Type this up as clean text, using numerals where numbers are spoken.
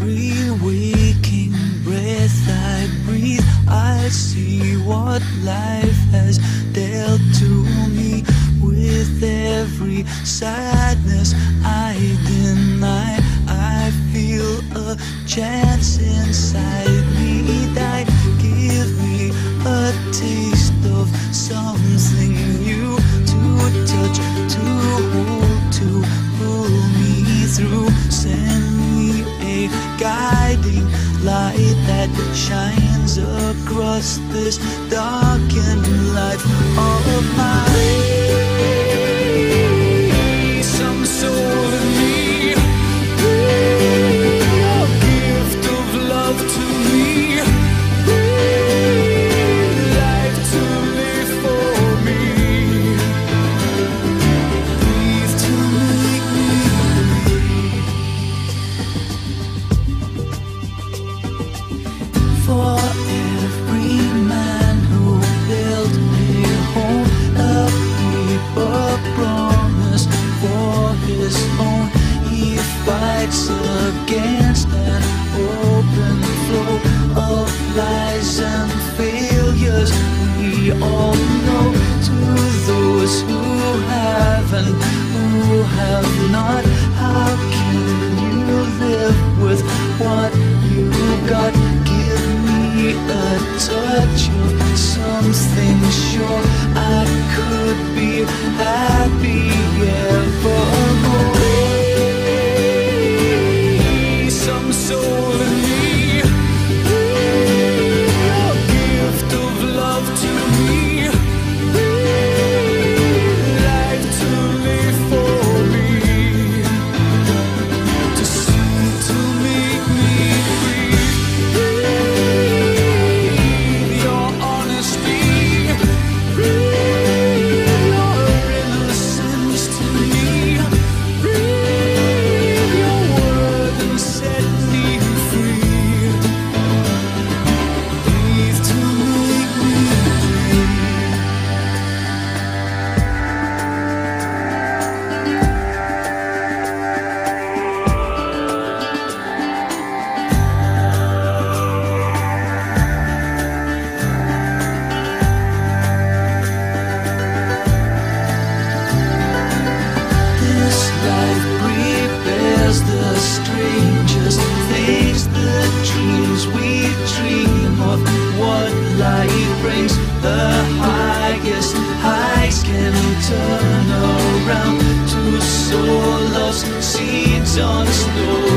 every waking breath I breathe, I see what life has dealt to me. With every sadness I deny, I feel a chance inside me that give me a taste of something new, to touch, to hold, to pull me through. Send me a guiding light that shines across this darkened life of mine. Some soul in me, a gift of love to me, life to live for me, breathe to make me breathe. For every man who built a home, a paper promise for his own, he fights against an open flow of lies and failures. We all know, to those who have and who have not, how can you live with what you got? Give me a touch of something sure, I could be happy evermore. Some soul in me, a gift of love to me, life to live for me, to see, to make me breathe. Your honesty, your innocence to me, breathe your word and set me free. Breathe to make me breathe. This life prepares the strangest things, the dreams we dream of. What life brings, the highest highs can turn around to sow love's seeds on snow.